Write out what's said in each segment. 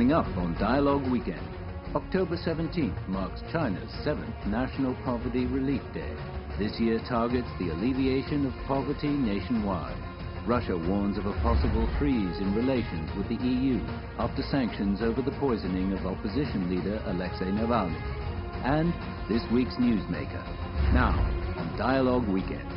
Coming up on Dialogue Weekend, October 17th marks China's 7th National Poverty Relief Day. This year targets the alleviation of poverty nationwide. Russia warns of a possible freeze in relations with the EU after sanctions over the poisoning of opposition leader Alexei Navalny. And this week's newsmaker. Now on Dialogue Weekend.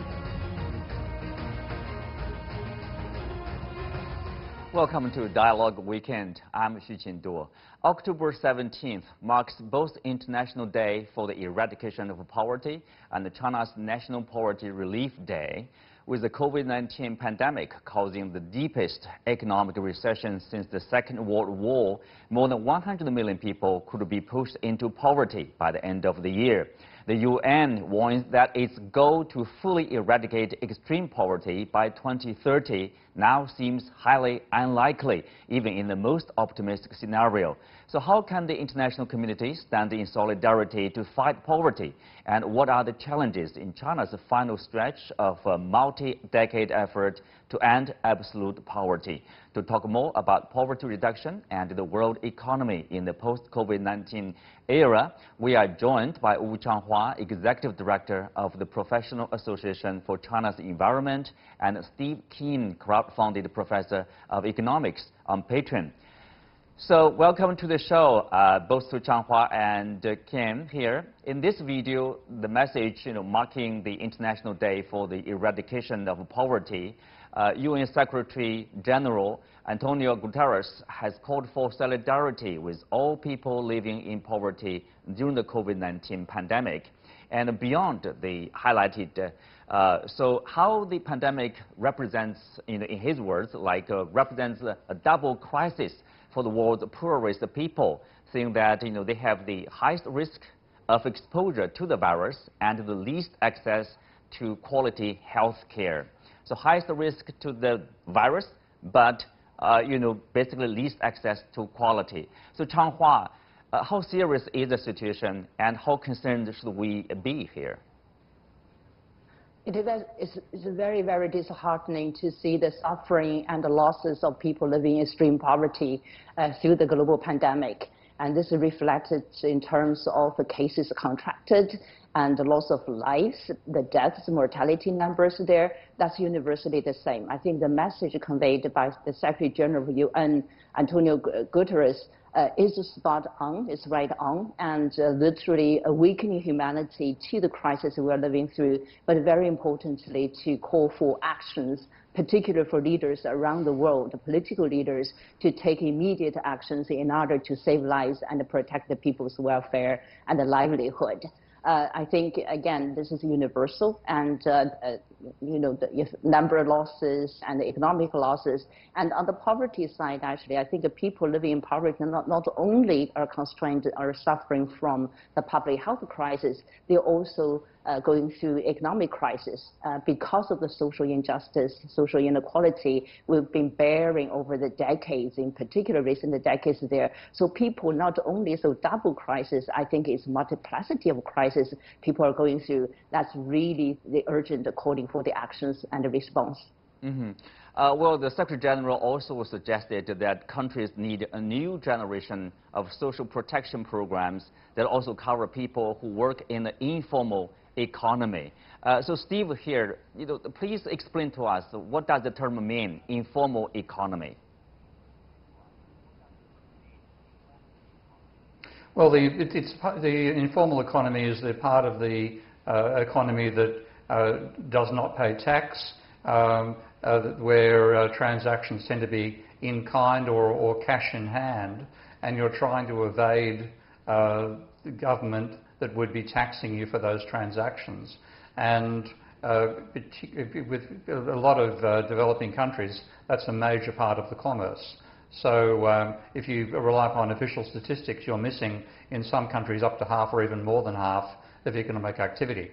Welcome to Dialogue Weekend. I'm Xu Qinduo. October 17th marks both International Day for the Eradication of Poverty and China's National Poverty Relief Day, with the COVID-19 pandemic causing the deepest economic recession since the Second World War. More than 100 million people could be pushed into poverty by the end of the year. The UN warns that its goal to fully eradicate extreme poverty by 2030 now seems highly unlikely, even in the most optimistic scenario. So how can the international community stand in solidarity to fight poverty? And what are the challenges in China's final stretch of a multi-decade effort to end absolute poverty? To talk more about poverty reduction and the world economy in the post-COVID-19 era, we are joined by Wu Changhua, Executive Director of the Professional Association for China's Environment, and Steve Keen, crowd-funded Professor of Economics on Patreon. So welcome to the show, both to Changhua and Kim here. In this video, the message, marking the International Day for the Eradication of Poverty, UN Secretary General Antonio Guterres has called for solidarity with all people living in poverty during the COVID-19 pandemic. And beyond the highlighted, so how the pandemic represents, in his words, represents a double crisis for the world's poorest people, saying that they have the highest risk of exposure to the virus and the least access to quality health care. So highest risk to the virus, but basically least access to quality. So Changhua, how serious is the situation, and how concerned should we be here? It's very, very disheartening to see the suffering and the losses of people living in extreme poverty through the global pandemic. And this is reflected in terms of the cases contracted and the loss of lives, the deaths, mortality numbers there. That's universally the same. I think the message conveyed by the Secretary General of UN, Antonio Guterres, is spot on, is right on, and literally awakening humanity to the crisis we're living through, but very importantly to call for actions, particularly for leaders around the world, political leaders, to take immediate actions in order to save lives and protect the people's welfare and the livelihood. I think, again, this is universal, and the number of losses and the economic losses. And on the poverty side, actually, I think the people living in poverty not only are constrained or suffering from the public health crisis, they're also going through economic crisis because of the social injustice, social inequality we've been bearing over the decades, in particular recent decades there. So people not only, so double crisis, I think it's multiplicity of crisis people are going through. That's really the urgent calling for the actions and the response. Mm-hmm. Well, the Secretary General also suggested that countries need a new generation of social protection programs that also cover people who work in the informal economy. So Steve here, please explain to us, what does the term mean, informal economy? Well, the informal economy is the part of the economy that does not pay tax, where transactions tend to be in kind or cash in hand, and you're trying to evade the government that would be taxing you for those transactions. And with a lot of developing countries, that's a major part of the commerce. So if you rely upon official statistics, you're missing, in some countries, up to half or even more than half of economic activity.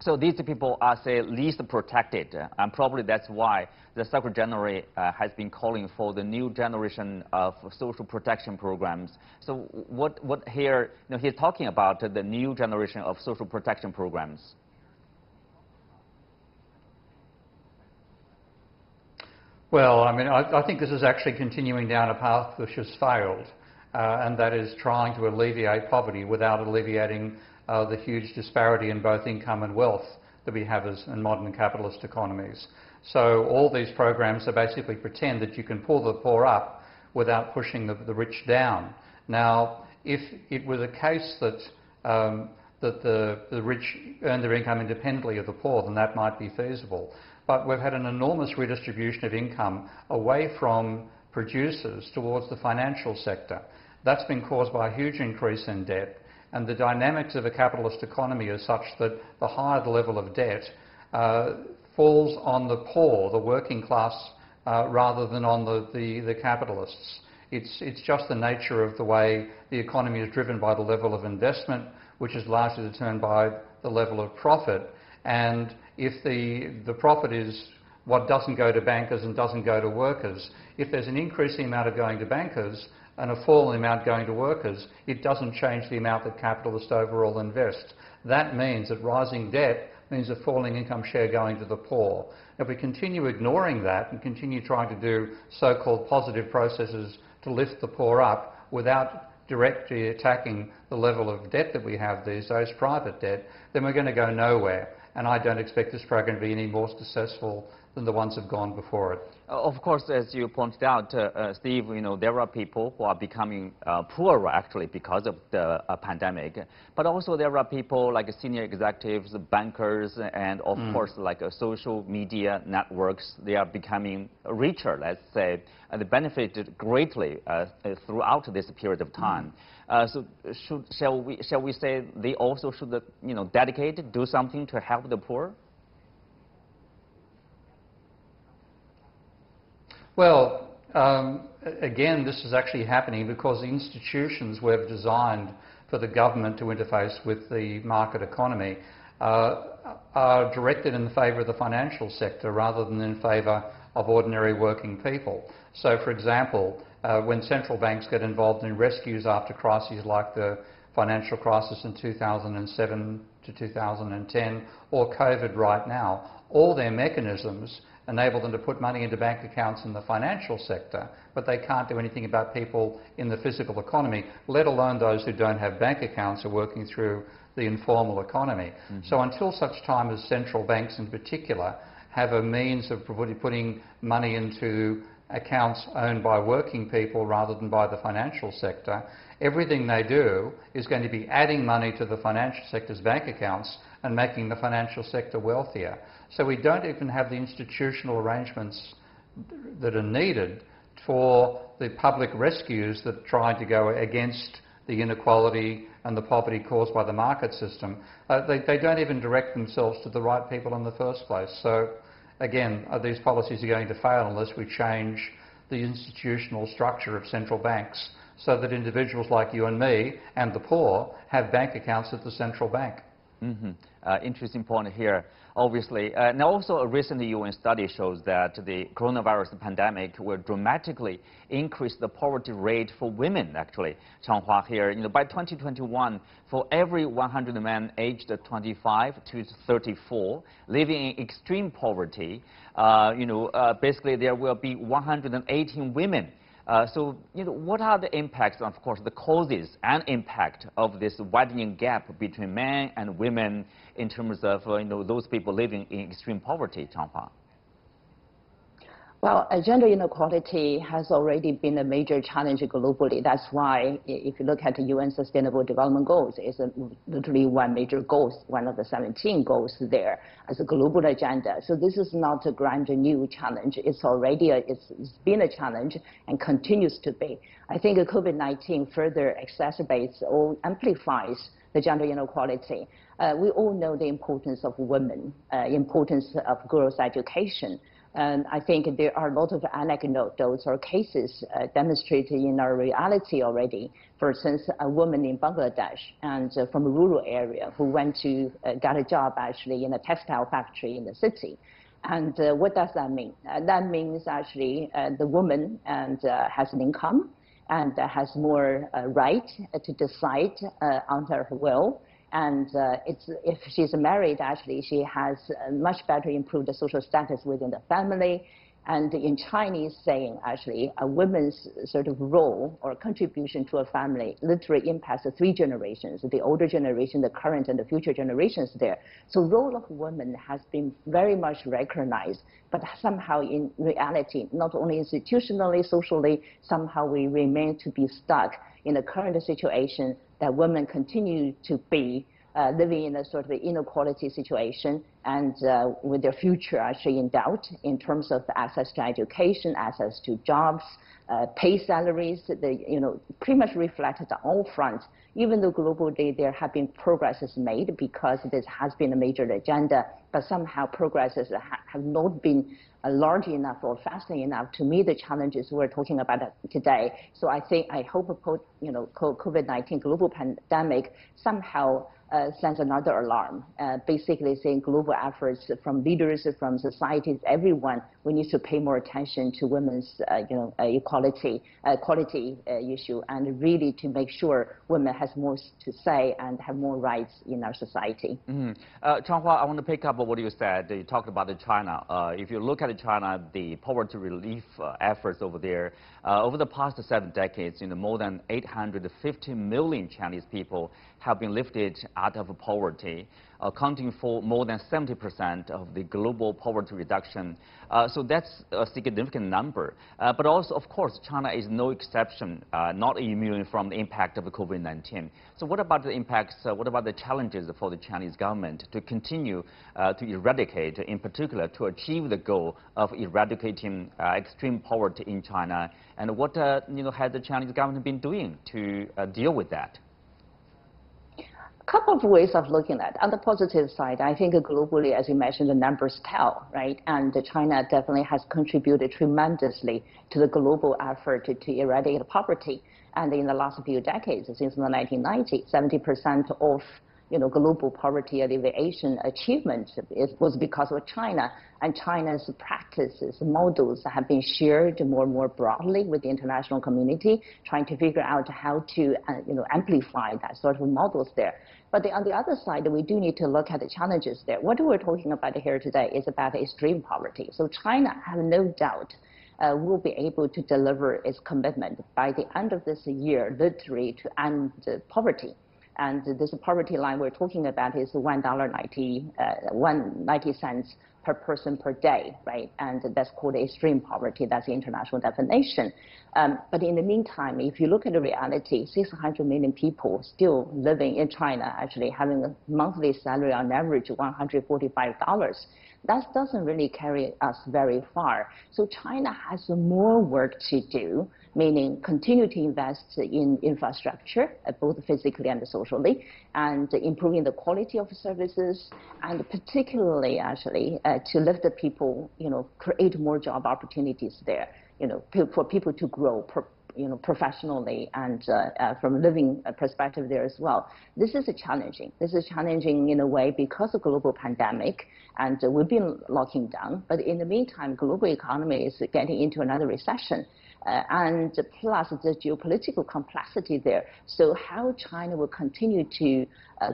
So these people are, say, least protected, and probably that's why the Secretary General has been calling for the new generation of social protection programs. So what here, he's talking about the new generation of social protection programs. Well, I mean, I think this is actually continuing down a path which has failed. and that is trying to alleviate poverty without alleviating the huge disparity in both income and wealth that we have in modern capitalist economies. So all these programs are basically pretend that you can pull the poor up without pushing the rich down. Now, if it were the case that the rich earn their income independently of the poor, then that might be feasible. But we've had an enormous redistribution of income away from producers towards the financial sector. That's been caused by a huge increase in debt, and the dynamics of a capitalist economy is such that the higher the level of debt falls on the poor, the working class, rather than on the capitalists. It's just the nature of the way the economy is driven by the level of investment, which is largely determined by the level of profit. And if the profit is what doesn't go to bankers and doesn't go to workers, if there's an increasing amount of going to bankers and a fall in the amount going to workers, it doesn't change the amount that capitalists overall invest. That means that rising debt means a falling income share going to the poor. If we continue ignoring that and continue trying to do so-called positive processes to lift the poor up without directly attacking the level of debt that we have these days, private debt, then we're going to go nowhere. And I don't expect this program to be any more successful than the ones that have gone before it. Of course, as you pointed out, Steve, there are people who are becoming poorer actually because of the pandemic. But also there are people like senior executives, bankers, and of course like social media networks. They are becoming richer, let's say, and they benefited greatly throughout this period of time. So shall we say they also should dedicate, do something to help the poor? Well, again, this is actually happening because the institutions we've designed for the government to interface with the market economy are directed in favour of the financial sector rather than in favour of ordinary working people. So, for example, when central banks get involved in rescues after crises like the financial crisis in 2007 to 2010 or COVID right now, all their mechanisms enable them to put money into bank accounts in the financial sector, but they can't do anything about people in the physical economy, let alone those who don't have bank accounts or working through the informal economy. So until such time as central banks in particular have a means of putting money into accounts owned by working people rather than by the financial sector, everything they do is going to be adding money to the financial sector's bank accounts and making the financial sector wealthier. So we don't even have the institutional arrangements that are needed for the public rescues that try to go against the inequality and the poverty caused by the market system. They don't even direct themselves to the right people in the first place. So again, these policies are going to fail unless we change the institutional structure of central banks so that individuals like you and me and the poor have bank accounts at the central bank. Interesting point here. Obviously, and also a recent UN study shows that the coronavirus pandemic will dramatically increase the poverty rate for women, actually. Changhua here, by 2021, for every 100 men aged 25 to 34 living in extreme poverty, basically there will be 118 women. So, what are the impacts, of course, the causes and impact of this widening gap between men and women in terms of, those people living in extreme poverty, Changhua? Well, gender inequality has already been a major challenge globally. That's why, if you look at the UN Sustainable Development Goals, it's literally one major goal, one of the 17 goals there as a global agenda. So this is not a grand new challenge. It's already it's been a challenge and continues to be. I think COVID-19 further exacerbates or amplifies the gender inequality. We all know the importance of women, importance of girls' education. And I think there are a lot of anecdotes or cases demonstrated in our reality already. For instance, a woman in Bangladesh and from a rural area who went to get a job actually in a textile factory in the city. And what does that mean? That means actually the woman has an income and has more right to decide on her will. And if she's married, actually, she has much better improved social status within the family. And in Chinese saying, actually, a woman's sort of role or contribution to a family literally impacts the 3 generations, the older generation, the current, and the future generations there. So role of women has been very much recognized, but somehow in reality, not only institutionally, socially, somehow we remain to be stuck in the current situation that women continue to be living in a sort of inequality situation and with their future actually in doubt in terms of access to education, access to jobs, pay salaries, pretty much reflected on all fronts. Even though globally there have been progresses made because this has been a major agenda, but somehow progresses have not been large enough or fast enough to meet the challenges we're talking about today. So I hope COVID-19 global pandemic somehow sends another alarm, basically saying global efforts from leaders, from societies, everyone, we need to pay more attention to women's equality issue, and really to make sure women has more to say and have more rights in our society. Changhua, I want to pick up on what you said. You talked about China. If you look at China, the poverty relief efforts over there, over the past 7 decades, more than 850 million Chinese people have been lifted out of poverty, accounting for more than 70% of the global poverty reduction. So that's a significant number. But also, of course, China is no exception, not immune from the impact of COVID-19. So what about the impacts, what about the challenges for the Chinese government to continue to eradicate, in particular, to achieve the goal of eradicating extreme poverty in China? And what has the Chinese government been doing to deal with that? Couple of ways of looking at it. On the positive side, I think globally, as you mentioned, the numbers tell, right? And China definitely has contributed tremendously to the global effort to eradicate poverty. And in the last few decades, since the 1990s, 70% of global poverty alleviation achievement was because of China, and China's practices, models have been shared more and more broadly with the international community, trying to figure out how to amplify that sort of models there. But on the other side, we do need to look at the challenges there. What we're talking about here today is about extreme poverty. So China, I have no doubt, will be able to deliver its commitment by the end of this year, literally, to end poverty. And this poverty line we're talking about is $1.90 per person per day, right? And that's called extreme poverty. That's the international definition. But in the meantime, if you look at the reality, 600 million people still living in China, actually having a monthly salary on average $145. That doesn't really carry us very far. So China has more work to do, meaning continue to invest in infrastructure, both physically and socially, and improving the quality of services, and particularly actually to lift the people, create more job opportunities there, for people to grow professionally and from a living perspective there as well. This is challenging. This is challenging in a way because of global pandemic, and we've been locking down. But in the meantime, global economy is getting into another recession. And plus the geopolitical complexity there. So how China will continue to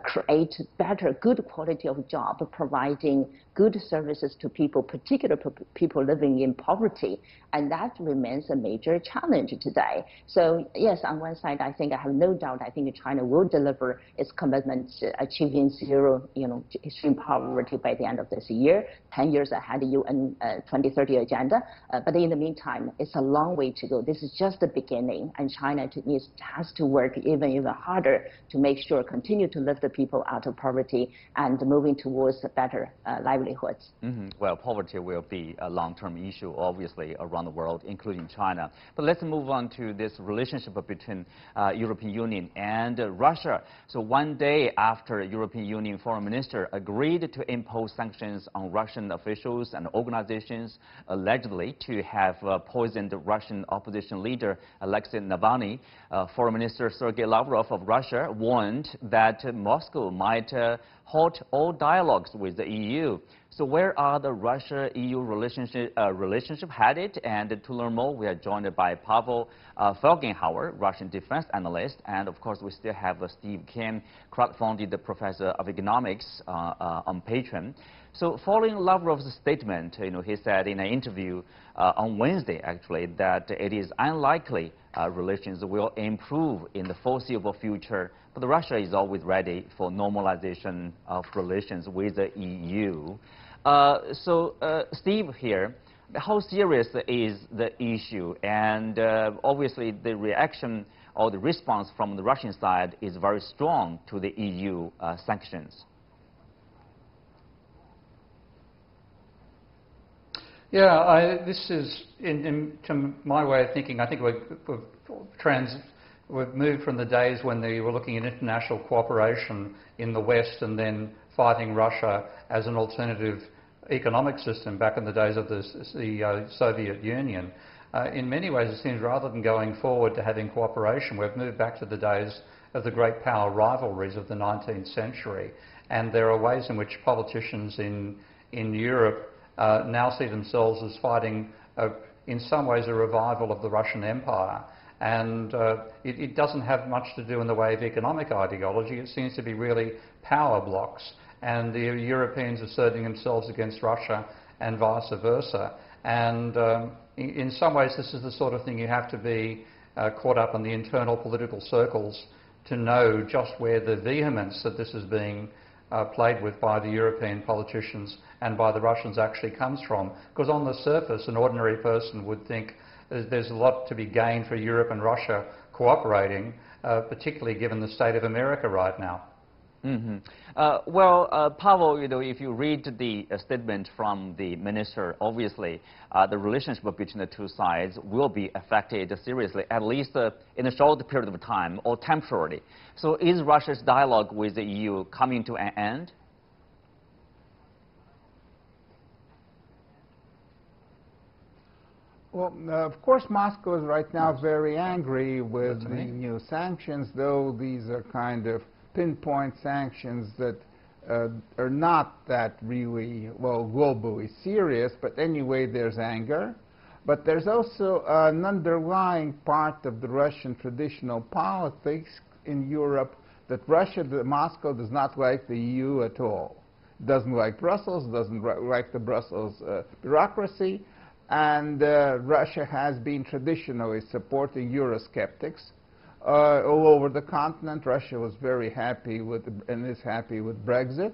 create better, good quality of job, providing good services to people, particularly people living in poverty, and that remains a major challenge today. So yes, on one side, I have no doubt, I think China will deliver its commitment to achieving zero, extreme poverty by the end of this year, 10 years ahead of UN 2030 agenda. But in the meantime, it's a long way to go. This is just the beginning, and China has to work even harder to make sure continue to lift the people out of poverty and moving towards better livelihoods. Well, poverty will be a long-term issue, obviously, around the world, including China. But let's move on to this relationship between European Union and Russia. So one day after European Union foreign minister agreed to impose sanctions on Russian officials and organizations allegedly to have poisoned Russian opposition leader Alexei Navalny, Foreign Minister Sergei Lavrov of Russia warned that Moscow might halt all dialogues with the EU. So where are the Russia-EU relationship headed? And to learn more, we are joined by Pavel Felgenhauer, Russian defense analyst, and of course we still have Steve Kim, crowd-funded professor of economics on Patreon. So following Lavrov's statement, he said in an interview on Wednesday, actually, that it is unlikely relations will improve in the foreseeable future, but Russia is always ready for normalization of relations with the EU. Steve here, how serious is the issue? And obviously the reaction or the response from the Russian side is very strong to the EU sanctions. Yeah, this is, to my way of thinking, I think we've moved from the days when they were looking at international cooperation in the West and then fighting Russia as an alternative economic system back in the days of the Soviet Union. In many ways, it seems rather than going forward to having cooperation, we've moved back to the days of the great power rivalries of the 19th century. And there are ways in which politicians in Europe now see themselves as fighting, in some ways, a revival of the Russian Empire. And it doesn't have much to do in the way of economic ideology. It seems to be really power blocks. And the Europeans asserting themselves against Russia and vice versa. And in some ways, this is the sort of thing you have to be caught up in the internal political circles to know just where the vehemence that this is being played with by the European politicians and by the Russians actually comes from. Because on the surface, an ordinary person would think there's a lot to be gained for Europe and Russia cooperating, particularly given the state of America right now. Mm-hmm. Pavel, if you read the statement from the minister, obviously the relationship between the two sides will be affected seriously, at least in a short period of time or temporarily. So is Russia's dialogue with the EU coming to an end? Well, of course, Moscow is right now very angry with the new sanctions, though these are kind of pinpoint sanctions that are not that really, well, globally serious, but anyway, there's anger. But there's also an underlying part of the Russian traditional politics in Europe that Moscow does not like the EU at all. Doesn't like Brussels, doesn't like the Brussels bureaucracy, and Russia has been traditionally supporting Eurosceptics. All over the continent, Russia was very happy with, and is happy with Brexit.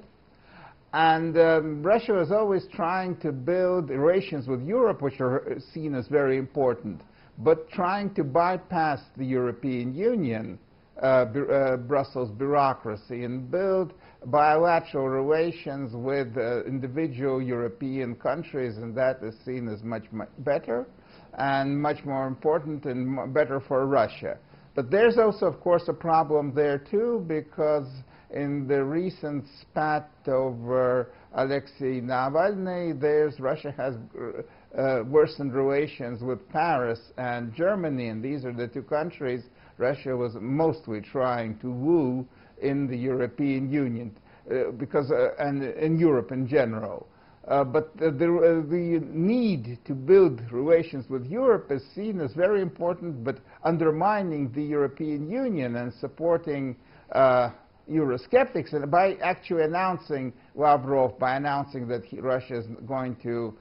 And Russia is always trying to build relations with Europe, which are seen as very important, but trying to bypass the European Union, Brussels bureaucracy, and build bilateral relations with individual European countries, and that is seen as much better and much more important and better for Russia. But there's also, of course, a problem there, too, because in the recent spat over Alexei Navalny, Russia has worsened relations with Paris and Germany, and these are the two countries Russia was mostly trying to woo in the European Union, and in Europe in general. But the need to build relations with Europe is seen as very important, but undermining the European Union and supporting Eurosceptics. And by actually announcing, Lavrov, by announcing that Russia is going to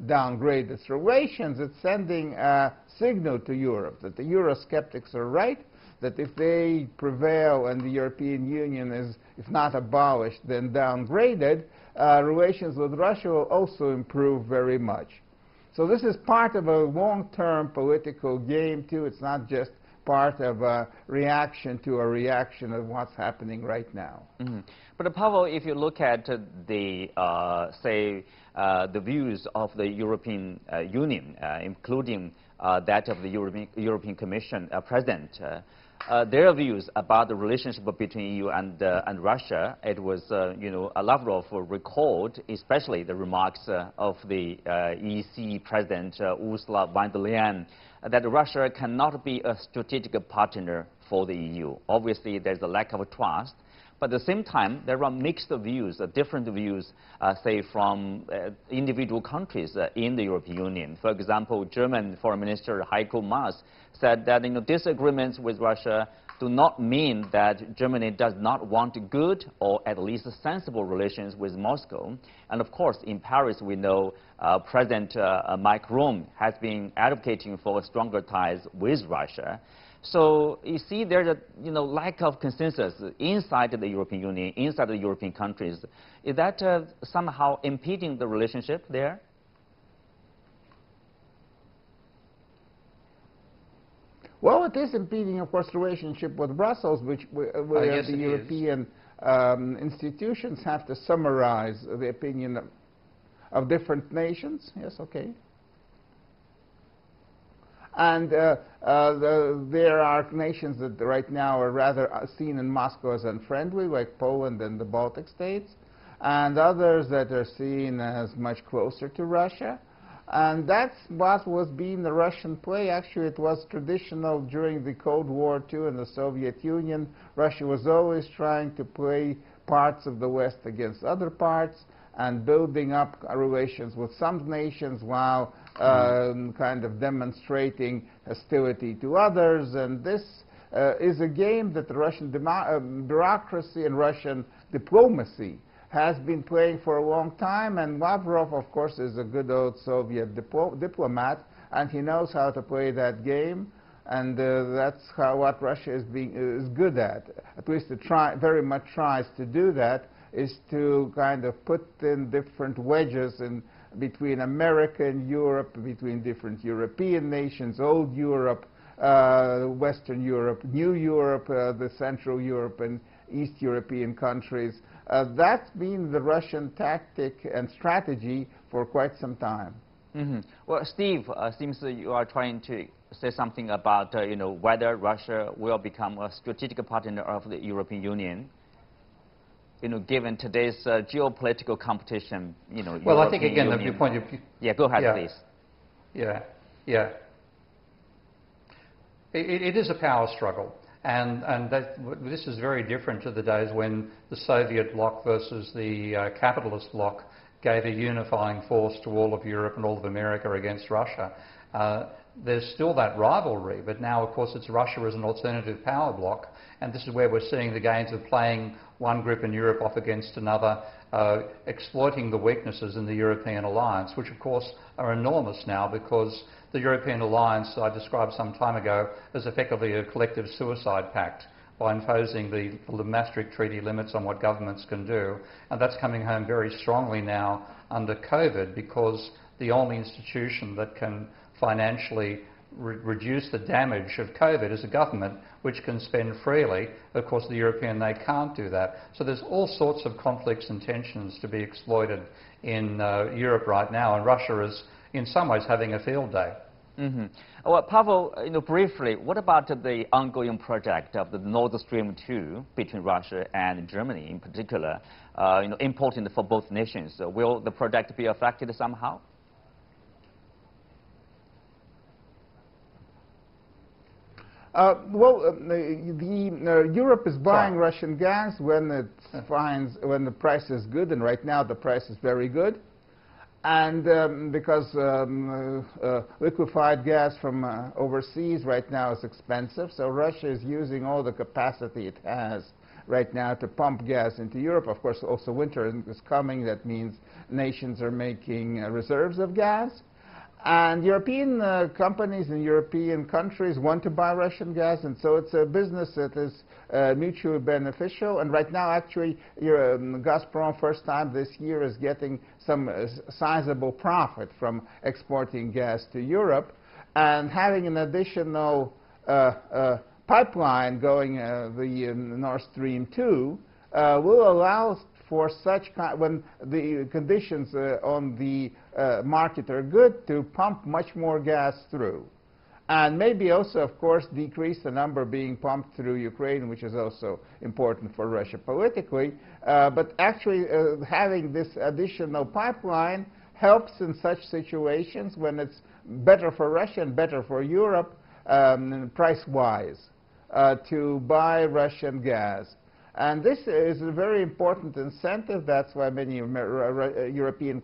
downgrade its relations, it's sending a signal to Europe that the Eurosceptics are right, that if they prevail and the European Union is, if not abolished, then downgraded, relations with Russia will also improve very much. So this is part of a long-term political game, too. It's not just part of a reaction to a reaction of what's happening right now. Mm-hmm. But Pavel, if you look at the, the views of the European Union, including that of the European Commission President, their views about the relationship between EU and Russia, it was, Lavrov recalled, especially the remarks of the EC President Ursula von der Leyen, that Russia cannot be a strategic partner for the EU. Obviously, there's a lack of trust. But at the same time, there are mixed views, different views, say, from individual countries in the European Union. For example, German Foreign Minister Heiko Maas said that disagreements with Russia do not mean that Germany does not want good or at least sensible relations with Moscow. And of course, in Paris, we know President Macron has been advocating for stronger ties with Russia. So you see there's a lack of consensus inside the European Union, inside the European countries. Is that somehow impeding the relationship there? Well, it is impeding, of course, the relationship with Brussels, where yes, the European institutions have to summarize the opinion of different nations. Yes, okay. And there are nations that right now are rather seen in Moscow as unfriendly, like Poland and the Baltic states, and others that are seen as much closer to Russia. And that's what was being the Russian play. Actually, it was traditional during the Cold War, too, in the Soviet Union. Russia was always trying to play parts of the West against other parts and building up relations with some nations while kind of demonstrating hostility to others. And this is a game that the Russian bureaucracy and Russian diplomacy has been playing for a long time, and Lavrov, of course, is a good old Soviet diplomat, and he knows how to play that game, and that's what Russia is good at. At least it very much tries to do that, is to kind of put in different wedges in between America and Europe, between different European nations, old Europe, Western Europe, New Europe, the Central Europe and East European countries. That's been the Russian tactic and strategy for quite some time. Mm-hmm. Well, Steve, seems you are trying to say something about whether Russia will become a strategic partner of the European Union. Given today's geopolitical competition, Well, I think again, Union. your point. Yeah, go ahead, yeah, please. Yeah. It is a power struggle. And this is very different to the days when the Soviet bloc versus the capitalist bloc gave a unifying force to all of Europe and all of America against Russia. There's still that rivalry, but now, of course, it's Russia as an alternative power bloc, and this is where we're seeing the gains of playing one group in Europe off against another, exploiting the weaknesses in the European alliance, which, of course, are enormous now because the European alliance I described some time ago as effectively a collective suicide pact by imposing the Maastricht Treaty limits on what governments can do. And that's coming home very strongly now under COVID, because the only institution that can financially reduce the damage of COVID is a government which can spend freely. Of course, the European, they can't do that. So there's all sorts of conflicts and tensions to be exploited in Europe right now, and Russia is in some ways having a field day. Mm-hmm. Well, Pavel, briefly, what about the ongoing project of the Nord Stream 2 between Russia and Germany in particular, important for both nations? Will the project be affected somehow? Europe is buying Russian gas when it when the price is good, and right now the price is very good. And because liquefied gas from overseas right now is expensive, so Russia is using all the capacity it has right now to pump gas into Europe. Of course, also winter is coming. That means nations are making reserves of gas. And European companies and European countries want to buy Russian gas, and so it's a business that is mutually beneficial. And right now, actually, Gazprom, first time this year, is getting some sizable profit from exporting gas to Europe. And having an additional pipeline going, the Nord Stream 2, will allow for such when the conditions on the market are good, to pump much more gas through. And maybe also, of course, decrease the number being pumped through Ukraine, which is also important for Russia politically. But actually, having this additional pipeline helps in such situations when it's better for Russia and better for Europe, price-wise, to buy Russian gas. And this is a very important incentive. That's why many European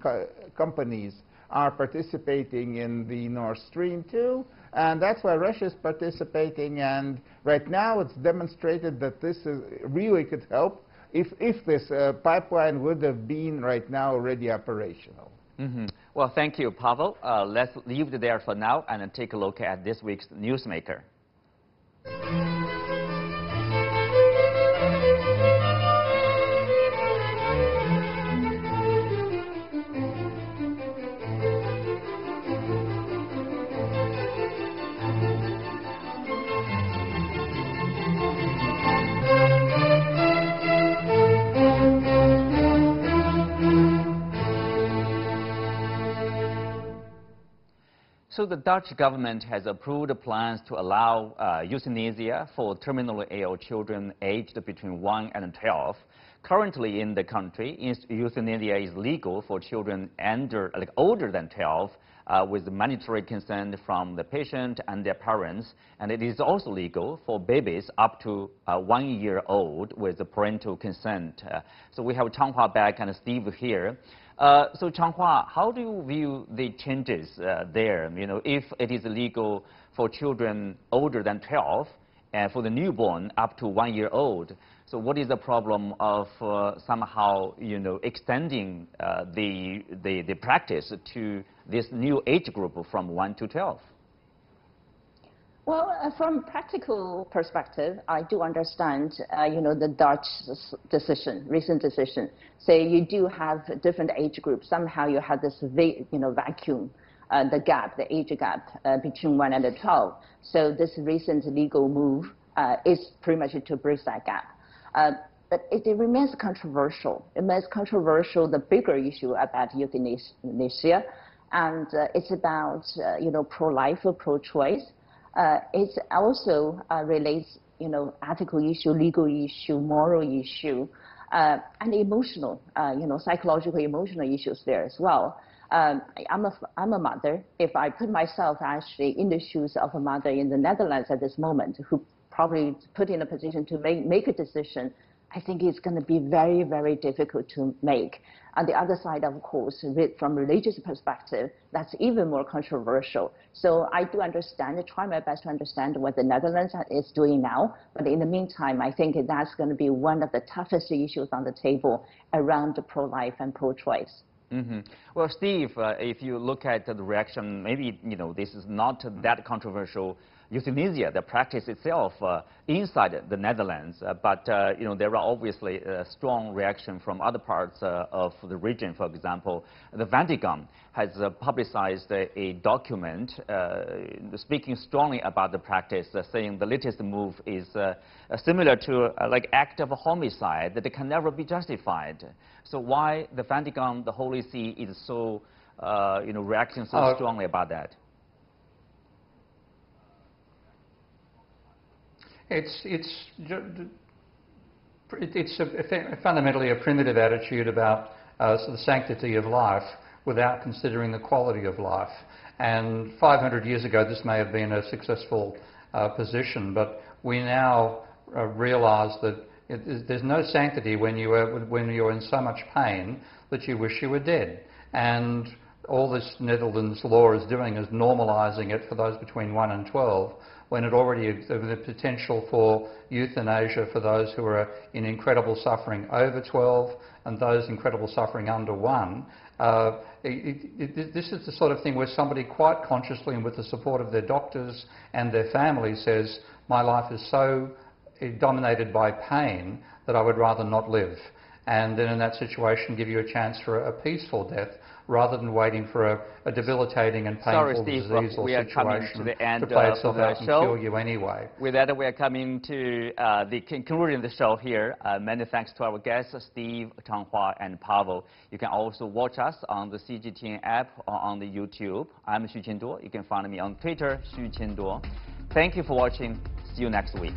companies are participating in the Nord Stream 2. And that's why Russia is participating. And right now it's demonstrated that this really could help if this pipeline would have been right now already operational. Mm-hmm. Well, thank you, Pavel. Let's leave it there for now and take a look at this week's Newsmaker. So the Dutch government has approved plans to allow euthanasia for terminally ill children aged between 1 and 12. Currently in the country, euthanasia is legal for children older than 12 with mandatory consent from the patient and their parents. And it is also legal for babies up to 1 year old with parental consent. So we have Changhua back and Steve here. So Changhua, how do you view the changes there? You know, if it is illegal for children older than 12 and for the newborn up to 1 year old, so what is the problem of somehow, you know, extending the practice to this new age group from 1 to 12? Well, from practical perspective, I do understand, you know, the Dutch decision, recent decision. Say you do have different age groups. Somehow you have this, you know, vacuum, the gap, the age gap between 1 and 12. So this recent legal move is pretty much to bridge that gap. But it remains controversial. It remains controversial, the bigger issue about euthanasia, and it's about, you know, pro-life or pro-choice. It also relates, you know, ethical issue, legal issue, moral issue, and emotional, you know, psychological, emotional issues there as well. I'm a mother. If I put myself actually in the shoes of a mother in the Netherlands at this moment, who probably put in a position to make a decision, I think it's going to be very, very difficult to make. On the other side, of course, from religious perspective, that's even more controversial. So I do understand, try my best to understand what the Netherlands is doing now. But in the meantime, I think that's going to be one of the toughest issues on the table around pro-life and pro-choice. Mm-hmm. Well, Steve, if you look at the reaction, maybe, you know, this is not that controversial. Euthanasia, the practice itself inside the Netherlands, but you know, there are obviously a strong reaction from other parts of the region. For example, the Vatican has publicized a document speaking strongly about the practice, saying the latest move is similar to like act of homicide that can never be justified. So why the Vatican, the Holy See, is so you know, reacting so strongly about that? It's fundamentally a primitive attitude about the sanctity of life without considering the quality of life. And 500 years ago, this may have been a successful position, but we now realise that there's no sanctity when you're in so much pain that you wish you were dead. And all this Netherlands law is doing is normalising it for those between 1 and 12, when it already has the potential for euthanasia for those who are in incredible suffering over 12 and those incredible suffering under 1. This is the sort of thing where somebody quite consciously and with the support of their doctors and their family says, my life is so dominated by pain that I would rather not live. And then in that situation give you a chance for a peaceful death rather than waiting for a debilitating and painful disease or situation to play itself out and kill you anyway. With that, we are coming to the conclusion of the show here. Many thanks to our guests, Steve, Changhua, and Pavel. You can also watch us on the CGTN app or on the YouTube. I'm Xu Qinduo. You can find me on Twitter, Xu Qinduo. Thank you for watching. See you next week.